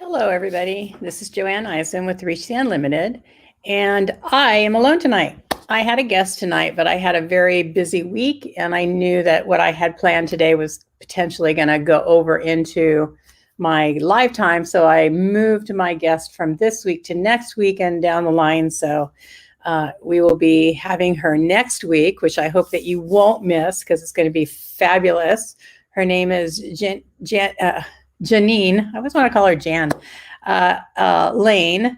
Hello, everybody. This is Joanne Eisen with Reach the Unlimited, and I am alone tonight. I had a guest tonight, but I had a very busy week, and I knew that what I had planned today was potentially going to go over into my lifetime. So I moved my guest from this week to next week and down the line. So we will be having her next week, which I hope that you won't miss because it's going to be fabulous. Her name is Janine. I always want to call her Jan. Lane.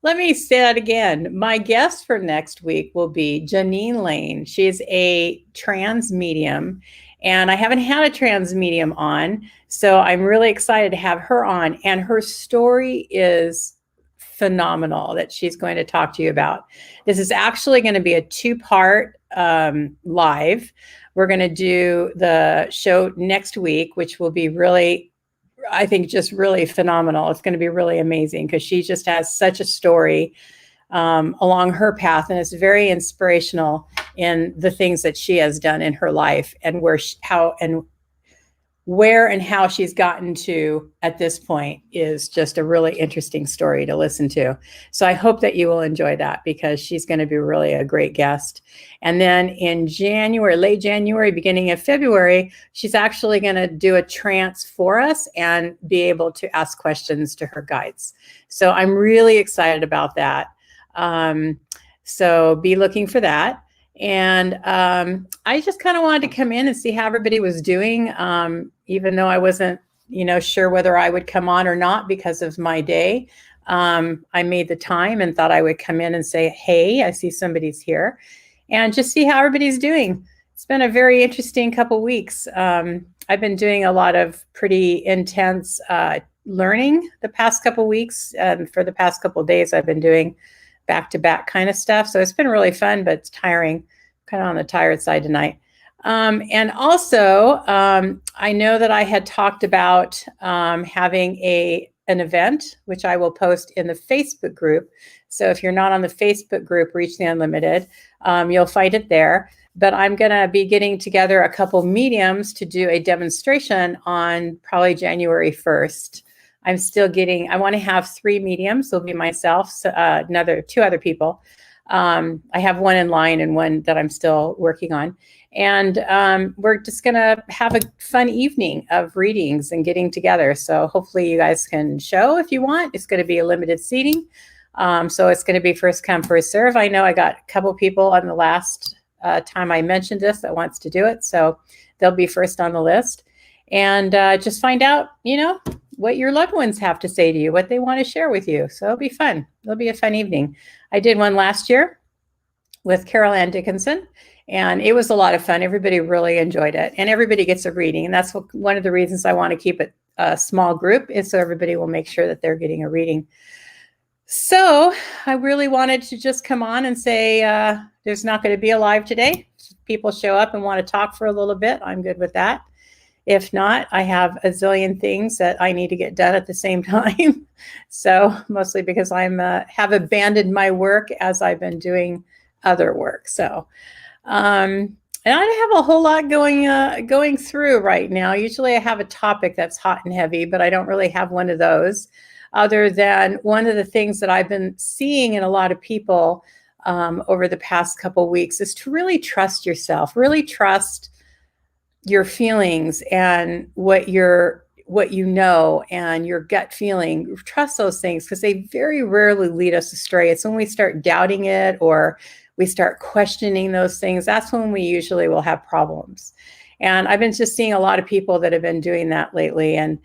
Let me say that again. My guest for next week will be Janine Lane. She's a trans medium, and I haven't had a trans medium on, so I'm really excited to have her on. And her story is phenomenal that she's going to talk to you about. This is actually going to be a two-part live. We're going to do the show next week, which will be really, I think, just really phenomenal. It's going to be really amazing because she just has such a story along her path, and it's very inspirational in the things that she has done in her life and where and how she's gotten to at this point is just a really interesting story to listen to. So I hope that you will enjoy that because she's going to be really a great guest. And then in January, late January, beginning of February, she's actually going to do a trance for us and be able to ask questions to her guides. So I'm really excited about that. So be looking for that. And I just kind of wanted to come in and see how everybody was doing, even though I wasn't, sure whether I would come on or not because of my day. I made the time and thought I would come in and say, hey, I see somebody's here, and just see how everybody's doing. It's been a very interesting couple weeks. I've been doing a lot of pretty intense learning the past couple weeks. For the past couple of days, I've been doing back-to-back kind of stuff. So it's been really fun, but it's tiring, kind of on the tired side tonight. And also, I know that I had talked about having an event, which I will post in the Facebook group. So if you're not on the Facebook group, Reach the Unlimited, you'll find it there. But I'm going to be getting together a couple mediums to do a demonstration on probably January 1st. I want to have 3 mediums. It'll be myself, two other people. I have one in line and one that I'm still working on. And we're just going to have a fun evening of readings and getting together. So hopefully you guys can show if you want. It's going to be a limited seating. So it's going to be first come, first serve. I know I got a couple people on the last time I mentioned this that wants to do it. So they'll be first on the list. And just find out, what your loved ones have to say to you, what they want to share with you. So it'll be fun. It'll be a fun evening. I did one last year with Carol Ann Dickinson, and it was a lot of fun. Everybody really enjoyed it, and everybody gets a reading. And that's one of the reasons I want to keep it a small group, is so everybody will make sure that they're getting a reading. So I really wanted to just come on and say there's not going to be a live today. If people show up and want to talk for a little bit, I'm good with that. If not, I have a zillion things that I need to get done at the same time. So mostly because I'm have abandoned my work as I've been doing other work. So, and I don't have a whole lot going through right now. Usually I have a topic that's hot and heavy, but I don't really have one of those, other than one of the things that I've been seeing in a lot of people over the past couple of weeks is to really trust yourself, really trust your feelings and what you know and your gut feeling. Trust those things because they very rarely lead us astray. It's when we start doubting it or we start questioning those things, that's when we usually will have problems. And I've been just seeing a lot of people that have been doing that lately. And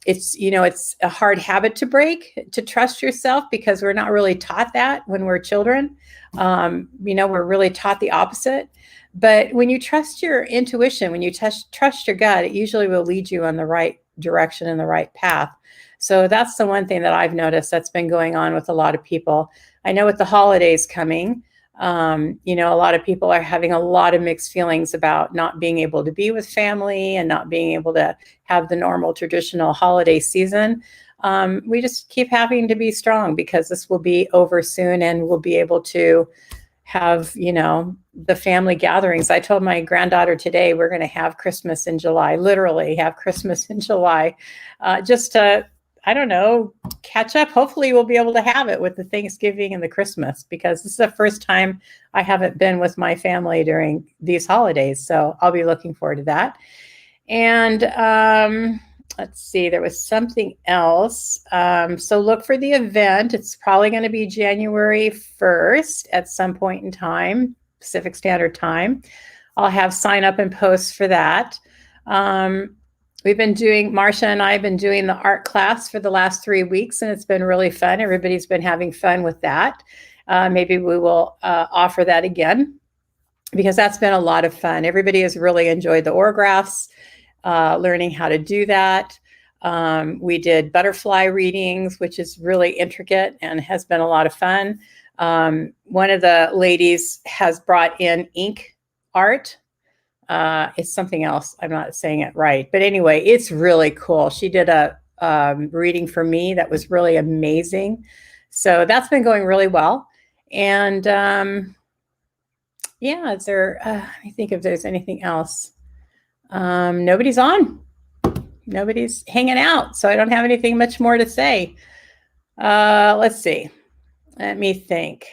it's a hard habit to break, to trust yourself, because we're not really taught that when we're children. We're really taught the opposite. But when you trust your intuition, when you trust your gut, it usually will lead you on the right direction and the right path. So that's the one thing that I've noticed that's been going on with a lot of people. I know with the holidays coming, a lot of people are having a lot of mixed feelings about not being able to be with family and not being able to have the normal traditional holiday season. We just keep having to be strong because this will be over soon, and we'll be able to have, the family gatherings. I told my granddaughter today we're going to have Christmas in July, literally have Christmas in July, just to, I don't know, catch up. Hopefully we'll be able to have it with the Thanksgiving and the Christmas, because this is the first time I haven't been with my family during these holidays. So I'll be looking forward to that. And let's see, there was something else. So look for the event. It's probably going to be January 1st at some point in time, Pacific Standard Time. I'll have sign up and posts for that. Marcia and I have been doing the art class for the last 3 weeks, and it's been really fun. Everybody's been having fun with that. Maybe we will offer that again, because that's been a lot of fun. Everybody has really enjoyed the orographs, learning how to do that. We did butterfly readings, which is really intricate and has been a lot of fun. One of the ladies has brought in ink art. It's something else. I'm not saying it right. But anyway, it's really cool. She did a reading for me that was really amazing. So that's been going really well. And yeah, is there, I think if there's anything else. Nobody's on. Nobody's hanging out. So I don't have anything much more to say. Let's see. Let me think.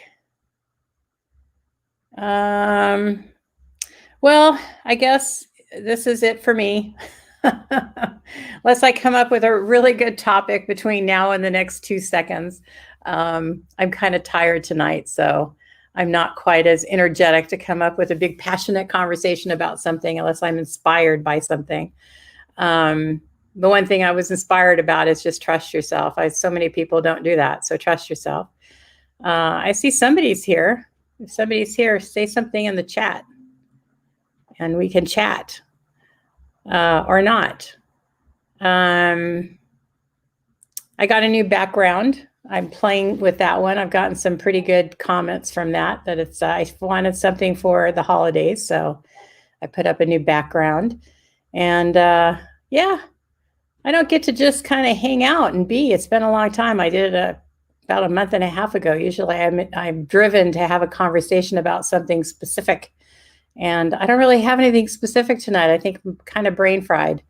Well, I guess this is it for me. Unless I come up with a really good topic between now and the next 2 seconds. I'm kind of tired tonight, so I'm not quite as energetic to come up with a big passionate conversation about something unless I'm inspired by something. The one thing I was inspired about is just trust yourself. So many people don't do that, so trust yourself. I see somebody's here. If somebody's here, say something in the chat and we can chat or not. I got a new background. I'm playing with that one. I've gotten some pretty good comments from that it's, I wanted something for the holidays. So I put up a new background, and yeah, I don't get to just kind of hang out and be. It's been a long time. I did it about a month and a half ago. Usually I'm driven to have a conversation about something specific, and I don't really have anything specific tonight. I think I'm kind of brain fried.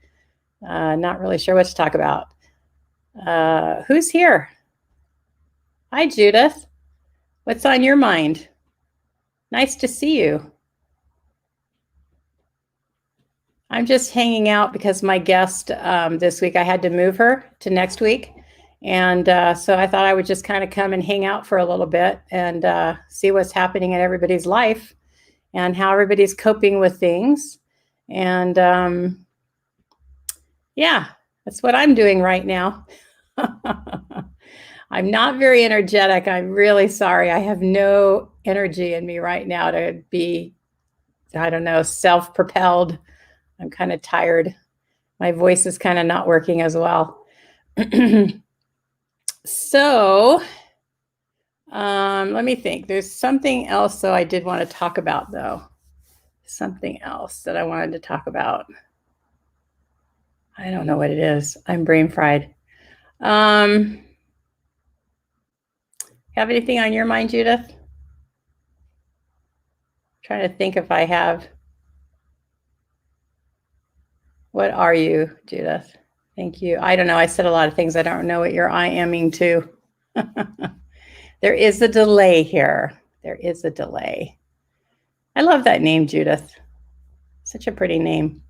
Not really sure what to talk about. Who's here? Hi, Judith. What's on your mind? Nice to see you. I'm just hanging out because my guest this week, I had to move her to next week. And so I thought I would just kind of come and hang out for a little bit and see what's happening in everybody's life and how everybody's coping with things. And yeah, that's what I'm doing right now. I'm not very energetic. I'm really sorry. I have no energy in me right now to be, I don't know, self-propelled. I'm kind of tired. My voice is kind of not working as well. So let me think. There's something else, though, I did want to talk about, though. Something else that I wanted to talk about. I don't know what it is. I'm brain fried. Have anything on your mind, Judith? I'm trying to think if I have. What are you, Judith? Thank you. I don't know. I said a lot of things. I don't know what you're I-aming to. There is a delay here. There is a delay. I love that name, Judith. Such a pretty name.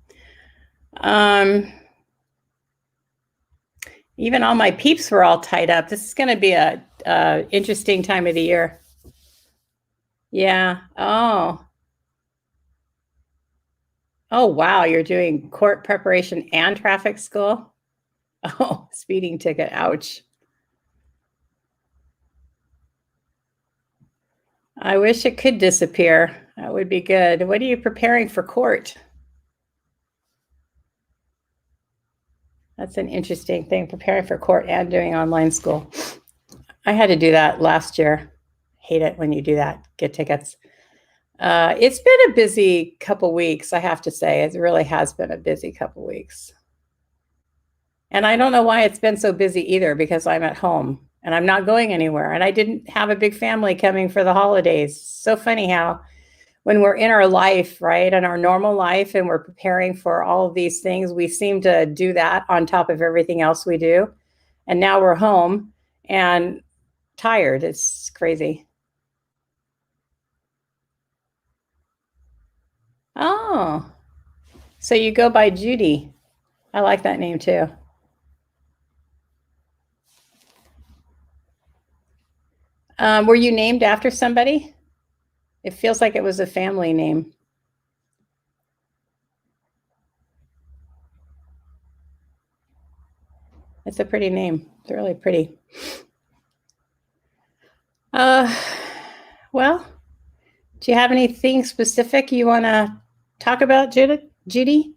Even all my peeps were all tied up. This is going to be a interesting time of the year. Yeah. Oh, wow. You're doing court preparation and traffic school? Oh, speeding ticket. Ouch. I wish it could disappear. That would be good. What are you preparing for court? That's an interesting thing, preparing for court and doing online school. I had to do that last year. Hate it when you do that, get tickets. It's been a busy couple weeks, I have to say. It really has been a busy couple weeks. And I don't know why it's been so busy either, because I'm at home. and I'm not going anywhere. And I didn't have a big family coming for the holidays. So funny how when we're in our life, right, in our normal life, and we're preparing for all of these things, we seem to do that on top of everything else we do. And now we're home and tired. It's crazy. Oh, so you go by Judy. I like that name too. Were you named after somebody? It feels like it was a family name. It's a pretty name. It's really pretty. Uh, well, do you have anything specific you want to talk about, Judith? Judy?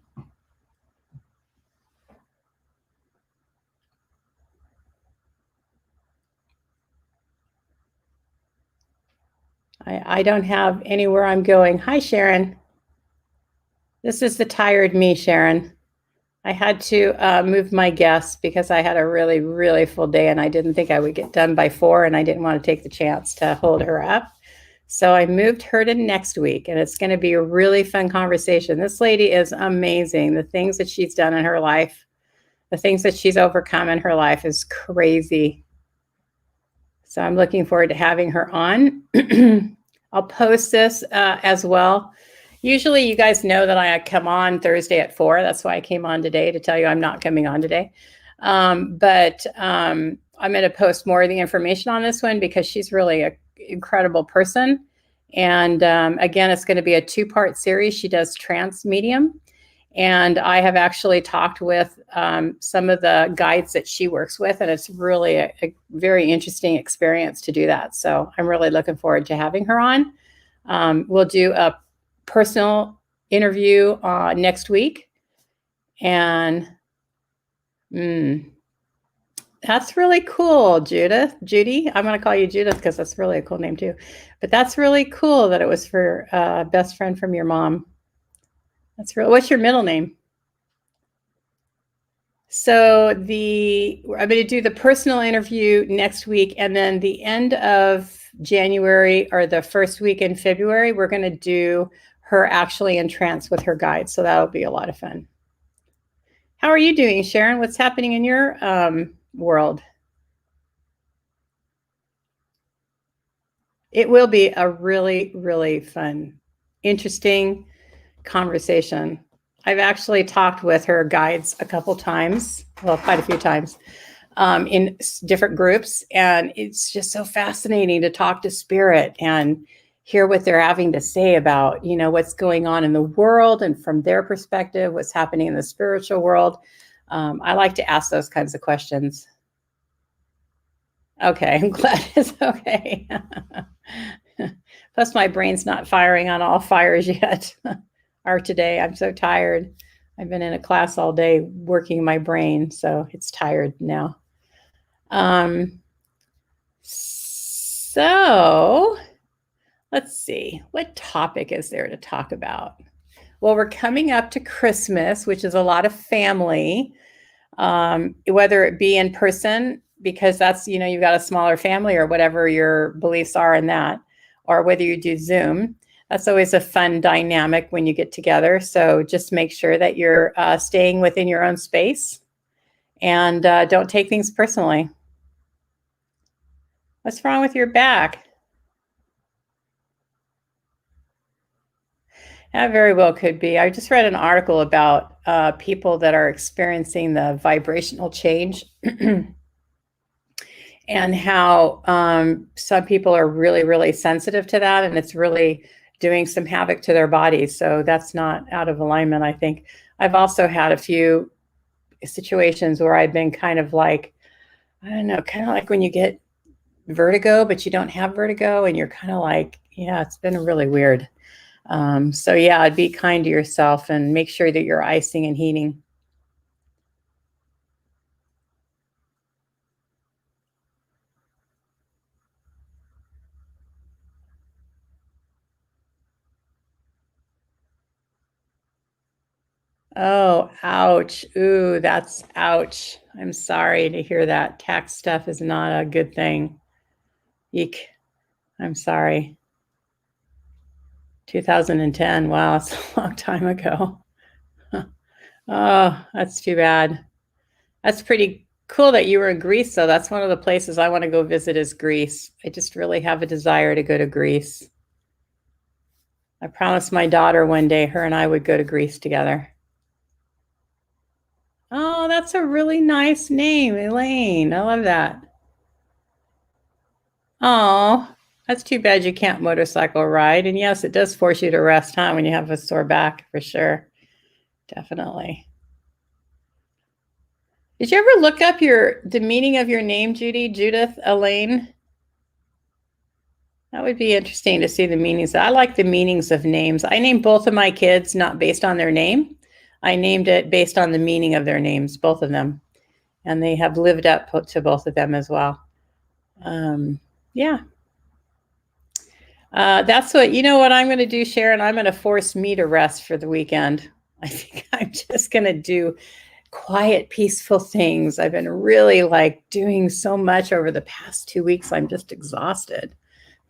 I don't have anywhere I'm going. Hi, Sharon. This is the tired me, Sharon. I had to move my guests because I had a really, really full day and I didn't think I would get done by 4 and I didn't want to take the chance to hold her up. So I moved her to next week and it's going to be a really fun conversation. This lady is amazing. The things that she's done in her life, the things that she's overcome in her life is crazy. So I'm looking forward to having her on. I'll post this as well. Usually you guys know that I come on Thursday at 4. That's why I came on today, to tell you I'm not coming on today. But I'm going to post more of the information on this one because she's really an incredible person. And again, it's going to be a 2-part series. She does trance medium. And I have actually talked with some of the guides that she works with, and it's really a very interesting experience to do that. So I'm really looking forward to having her on. We'll do a personal interview next week. And that's really cool, Judith. Judy, I'm going to call you Judith because that's really a cool name too. But that's really cool that it was for a best friend from your mom. That's real. What's your middle name? So I'm going to do the personal interview next week, and then the end of January or the first week in February, we're going to do her actually in trance with her guide. So that'll be a lot of fun. How are you doing, Sharon? What's happening in your world? It will be a really, really fun, interesting conversation. I've actually talked with her guides a couple times, well, quite a few times, in different groups. And it's just so fascinating to talk to spirit and hear what they're having to say about, what's going on in the world and from their perspective, what's happening in the spiritual world. I like to ask those kinds of questions. Okay, I'm glad it's okay. Plus, my brain's not firing on all fires yet. Or today, I'm so tired. I've been in a class all day working my brain, so it's tired now. So let's see, what topic is there to talk about? Well, we're coming up to Christmas, which is a lot of family, whether it be in person, because that's, you've got a smaller family or whatever your beliefs are in that, or whether you do Zoom. That's always a fun dynamic when you get together. So just make sure that you're staying within your own space and don't take things personally. What's wrong with your back? That very well could be. I just read an article about people that are experiencing the vibrational change and how some people are really, really sensitive to that, and it's really doing some havoc to their bodies. So that's not out of alignment, I think. I've also had a few situations where I've been kind of like, I don't know, kind of like when you get vertigo, but you don't have vertigo, and you're kind of like, yeah, it's been really weird. So yeah, be kind to yourself and make sure that you're icing and heating. Oh, ouch. Ooh, that's ouch. I'm sorry to hear that. Tax stuff is not a good thing. Eek. I'm sorry. 2010. Wow, it's a long time ago. Oh, that's too bad. That's pretty cool that you were in Greece, though. That's one of the places I want to go visit is Greece. I just really have a desire to go to Greece. I promised my daughter one day her and I would go to Greece together. Oh, that's a really nice name, Elaine. I love that. Oh, that's too bad you can't motorcycle ride. And yes, it does force you to rest, huh, when you have a sore back, for sure. Definitely. Did you ever look up the meaning of your name, Judy? Judith Elaine? That would be interesting to see the meanings. I like the meanings of names. I named both of my kids not based on their name. I named it based on the meaning of their names, both of them. And they have lived up to both of them as well. Yeah. That's what I'm going to do, Sharon. I'm going to force me to rest for the weekend. I think I'm just going to do quiet, peaceful things. I've been really doing so much over the past 2 weeks. I'm just exhausted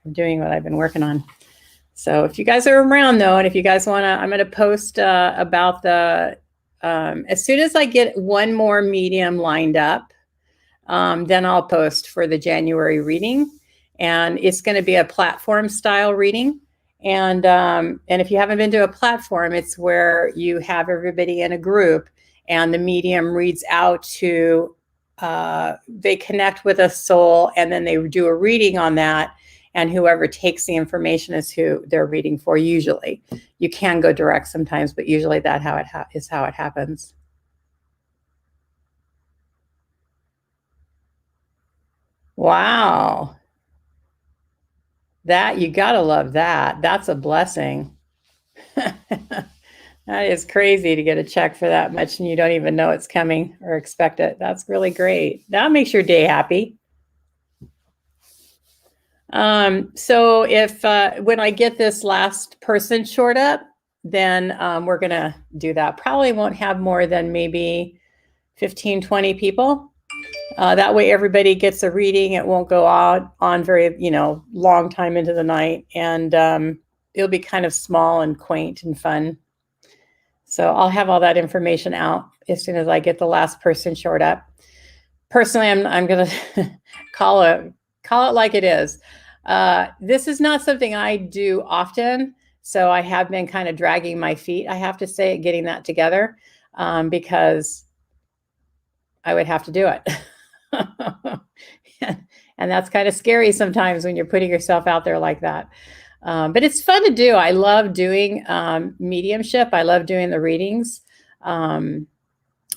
from doing what I've been working on. So if you guys are around though, and if you guys want to, I'm going to post about as soon as I get one more medium lined up, then I'll post for the January reading. And it's going to be a platform style reading. And if you haven't been to a platform, it's where you have everybody in a group and the medium reads out to, they connect with a soul and then they do a reading on that. And whoever takes the information is who they're reading for. Usually, you can go direct sometimes, but usually that is how it happens. Wow, that you gotta love that. That's a blessing. That is crazy to get a check for that much and you don't even know it's coming or expect it. That's really great. That makes your day happy. So if when I get this last person short up, then we're gonna do that. Probably won't have more than maybe 15, 20 people. That way everybody gets a reading. It won't go out on very, long time into the night. And it'll be kind of small and quaint and fun. So I'll have all that information out as soon as I get the last person short up. Personally, I'm gonna call it like it is. This is not something I do often, so I have been kind of dragging my feet, I have to say, getting that together, because I would have to do it. And that's kind of scary sometimes when you're putting yourself out there like that. But it's fun to do. I love doing mediumship. I love doing the readings.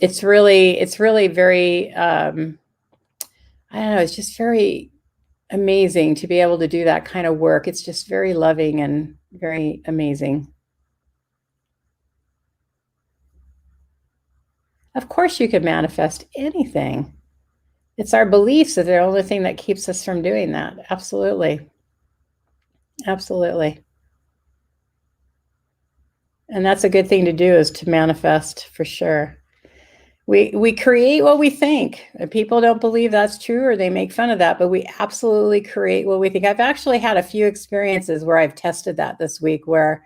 It's really very, I don't know, it's just very amazing to be able to do that kind of work. It's just very loving and very amazing. Of course, you can manifest anything. It's our beliefs that are the only thing that keeps us from doing that. Absolutely. Absolutely. And that's a good thing to do, is to manifest, for sure. We create what we think. People don't believe that's true or they make fun of that, but we absolutely create what we think. I've actually had a few experiences where I've tested that this week, where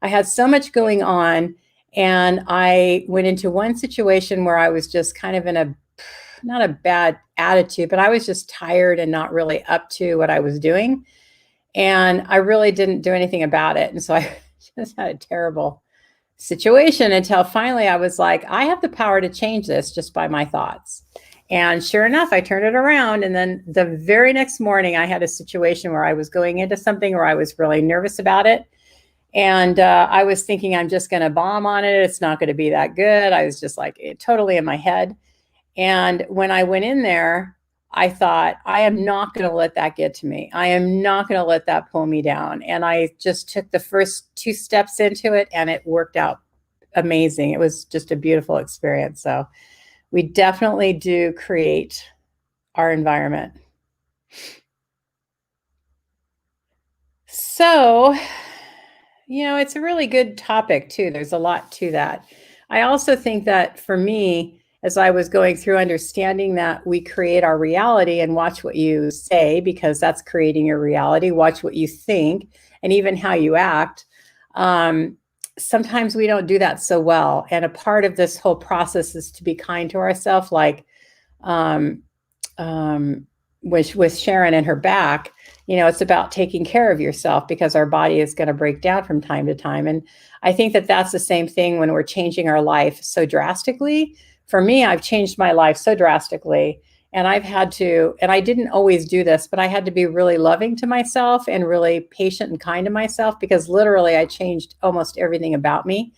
I had so much going on and I went into one situation where I was just kind of in not a bad attitude, but I was just tired and not really up to what I was doing. And I really didn't do anything about it. And so I just had a terrible situation until finally I was like, I have the power to change this just by my thoughts. And sure enough, I turned it around. And then the very next morning, I had a situation where I was going into something where I was really nervous about it. And I was thinking, I'm just going to bomb on it. It's not going to be that good. I was just totally in my head. And when I went in there, I thought, I am not going to let that get to me. I am not going to let that pull me down. And I just took the first 2 steps into it and it worked out amazing. It was just a beautiful experience. So we definitely do create our environment. So, it's a really good topic too. There's a lot to that. I also think that for me, as I was going through understanding that we create our reality, and watch what you say, because that's creating your reality, watch what you think, and even how you act. Um, Sometimes we don't do that so well. And a part of this whole process is to be kind to ourselves, like um, um, with Sharon and her back. It's about taking care of yourself, because our body is going to break down from time to time. And I think that that's the same thing when we're changing our life so drastically. For me, I've changed my life so drastically, and I've had to, and I didn't always do this, but I had to be really loving to myself and really patient and kind to myself, because literally I changed almost everything about me.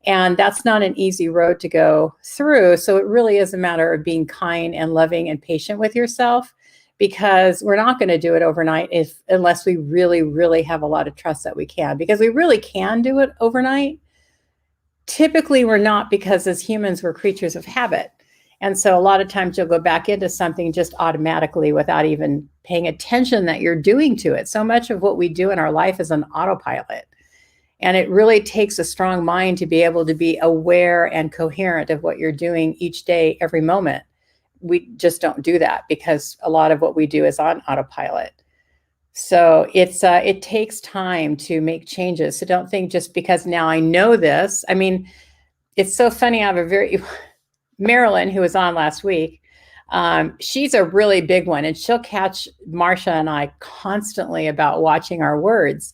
And that's not an easy road to go through. So it really is a matter of being kind and loving and patient with yourself, because we're not going to do it overnight unless we really, really have a lot of trust that we can, because we really can do it overnight. Typically, we're not, because as humans, we're creatures of habit. And so a lot of times you'll go back into something just automatically without even paying attention that you're doing to it. So much of what we do in our life is an autopilot. And it really takes a strong mind to be able to be aware and coherent of what you're doing each day, every moment. We just don't do that, because a lot of what we do is on autopilot. So it takes time to make changes. So don't think just because now I know this. I mean, it's so funny. I have a very Marilyn, who was on last week. She's a really big one, and she'll catch Marsha and I constantly about watching our words.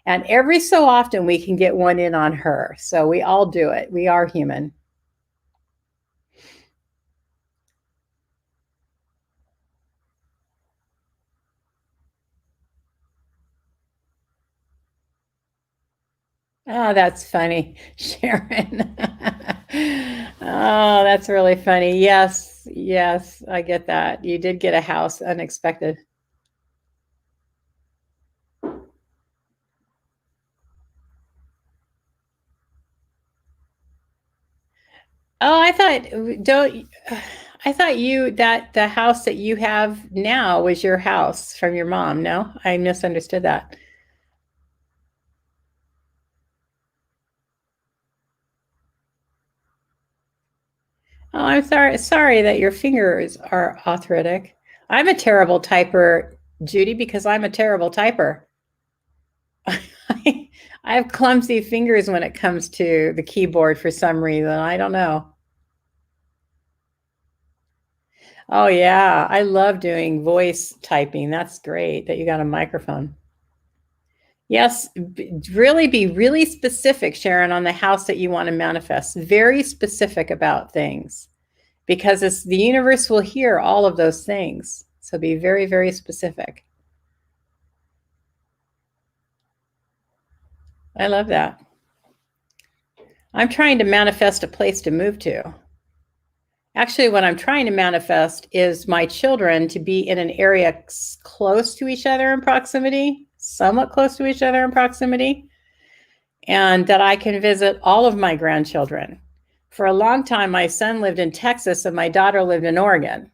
And every so often we can get one in on her. So we all do it. We are human. Oh, that's funny, Sharon. Oh, that's really funny. Yes, yes, I get that. You did get a house unexpected. Oh, I thought that the house that you have now was your house from your mom. No, I misunderstood that. Oh, I'm sorry that your fingers are arthritic. I'm a terrible typer, Judy, because I'm a terrible typer. I have clumsy fingers when it comes to the keyboard for some reason. I don't know. Oh yeah, I love doing voice typing. That's great that you got a microphone. Yes, really be really specific, Sharon, on the house that you want to manifest. Very specific about things, because it's the universe will hear all of those things. So be very, very specific. I love that. I'm trying to manifest a place to move to. Actually, what I'm trying to manifest is my children to be in an area close to each other in proximity, somewhat close to each other in proximity, and that I can visit all of my grandchildren. For a long time, my son lived in Texas and my daughter lived in Oregon.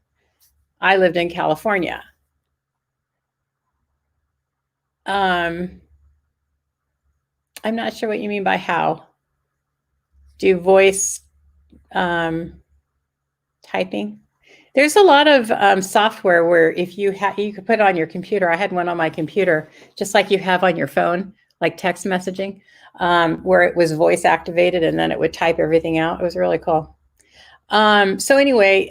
I lived in California. Um, I'm not sure what you mean by how. Do voice um, typing? There's a lot of software where if you could put it on your computer. I had one on my computer, just like you have on your phone, like text messaging, where it was voice activated and then it would type everything out. It was really cool. So anyway,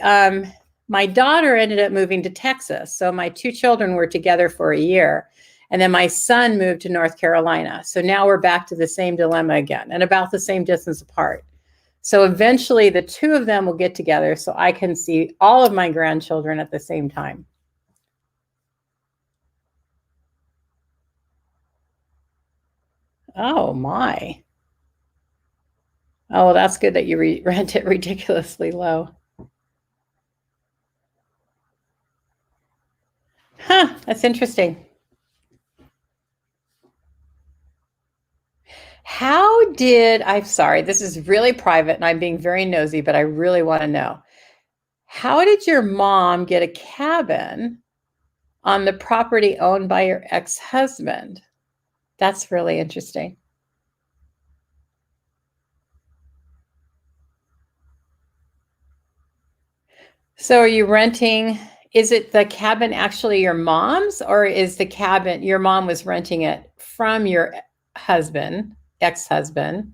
my daughter ended up moving to Texas. So my two children were together for a year. And then my son moved to North Carolina. So now we're back to the same dilemma again, and about the same distance apart. So eventually the two of them will get together so I can see all of my grandchildren at the same time. Oh my. Oh, that's good that you rent it ridiculously low. Huh, that's interesting. I'm sorry, this is really private and I'm being very nosy, but I really want to know. How did your mom get a cabin on the property owned by your ex-husband? That's really interesting. So are you renting? Is it the cabin actually your mom's, or is the cabin your mom was renting it from your husband, ex-husband,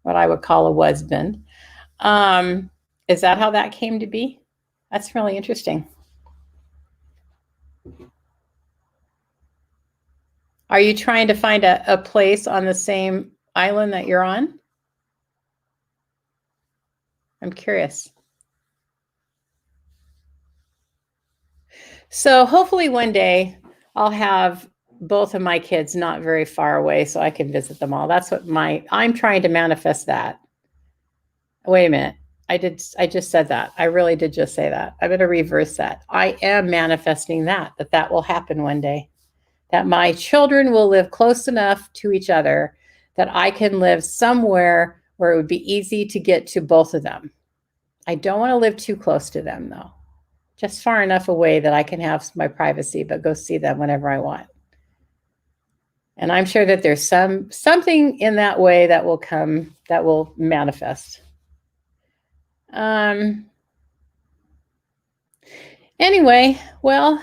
what I would call a husband? Um, is that how that came to be? That's really interesting. Are you trying to find a place on the same island that you're on? I'm curious. So hopefully one day I'll have both of my kids not very far away so I can visit them all. That's what I'm trying to manifest that. Wait a minute. I just said that. I really did just say that. I'm going to reverse that. I am manifesting that will happen one day. That my children will live close enough to each other that I can live somewhere where it would be easy to get to both of them. I don't want to live too close to them though. Just far enough away that I can have my privacy, but go see them whenever I want. And I'm sure that there's something in that way that will come, that will manifest. Anyway, well,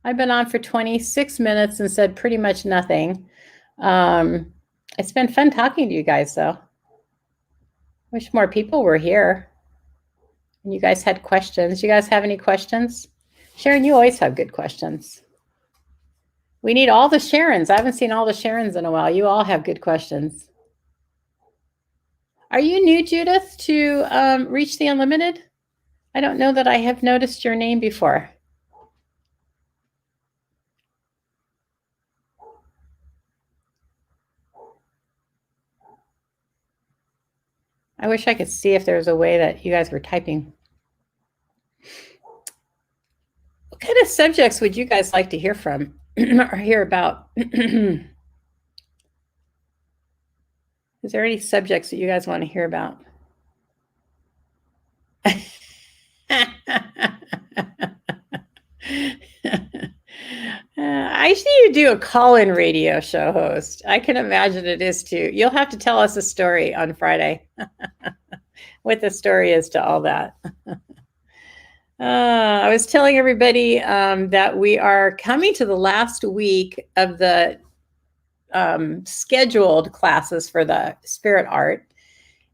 I've been on for 26 minutes and said pretty much nothing. It's been fun talking to you guys, though. Wish more people were here. And you guys had questions. You guys have any questions? Sharon, you always have good questions. We need all the Sharons. I haven't seen all the Sharons in a while. You all have good questions. Are you new, Judith, to Reach the Unlimited? I don't know that I have noticed your name before. I wish I could see if there's a way that you guys were typing. What kind of subjects would you guys like to hear from or hear about? Is there any subjects that you guys want to hear about? I see you do a call-in radio show host. I can imagine it is too. You'll have to tell us a story on Friday. What the story is to all that. I was telling everybody that we are coming to the last week of the scheduled classes for the spirit art.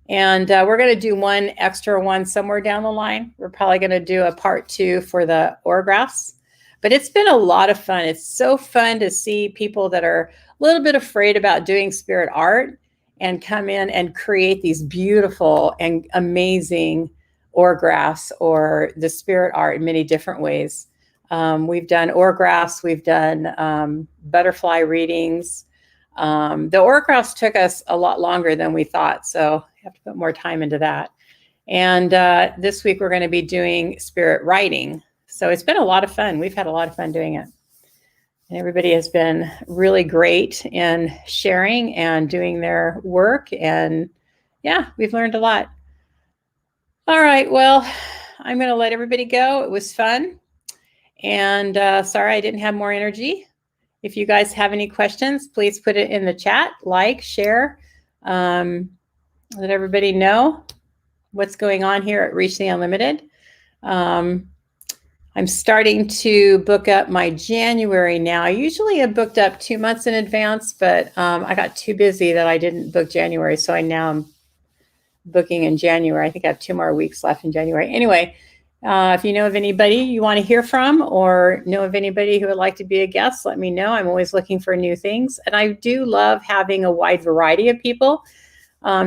And we're going to do one extra one somewhere down the line. We're probably going to do a part 2 for the orographs. But it's been a lot of fun. It's so fun to see people that are a little bit afraid about doing spirit art and come in and create these beautiful and amazing orographs or the spirit art in many different ways. We've done orographs. We've done butterfly readings. The orographs took us a lot longer than we thought, so we have to put more time into that. And this week we're going to be doing spirit writing. So it's been a lot of fun. We've had a lot of fun doing it. And everybody has been really great in sharing and doing their work. And yeah, we've learned a lot. All right, well, I'm going to let everybody go. It was fun. And sorry I didn't have more energy. If you guys have any questions, please put it in the chat, like, share, let everybody know what's going on here at Reach the Unlimited. I'm starting to book up my January now. Usually I booked up 2 months in advance, but I got too busy that I didn't book January. So I now am booking in January. I think I have 2 more weeks left in January. Anyway, if you know of anybody you want to hear from or know of anybody who would like to be a guest, let me know. I'm always looking for new things. And I do love having a wide variety of people.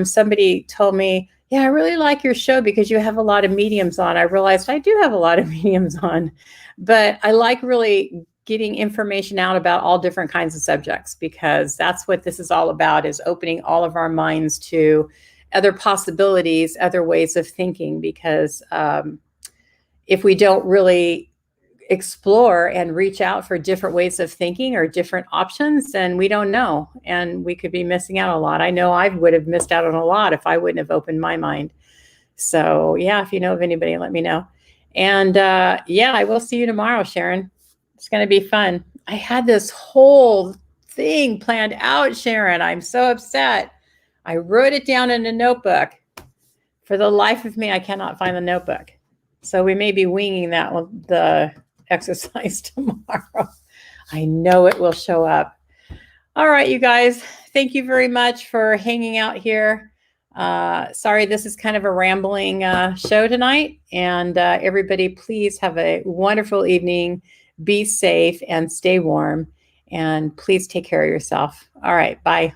Somebody told me, yeah, I really like your show because you have a lot of mediums on. I realized I do have a lot of mediums on, but I like really getting information out about all different kinds of subjects because that's what this is all about, is opening all of our minds to other possibilities, other ways of thinking, because if we don't really explore and reach out for different ways of thinking or different options, then we don't know, and we could be missing out a lot. I know I would have missed out on a lot if I wouldn't have opened my mind. So yeah, if you know of anybody, let me know. And yeah, I will see you tomorrow, Sharon. It's going to be fun. I had this whole thing planned out, Sharon. I'm so upset. I wrote it down in a notebook. For the life of me, I cannot find the notebook. So we may be winging the exercise tomorrow. I know it will show up. All right, you guys, thank you very much for hanging out here. Sorry, this is kind of a rambling show tonight. And everybody, please have a wonderful evening. Be safe and stay warm. And please take care of yourself. All right, bye.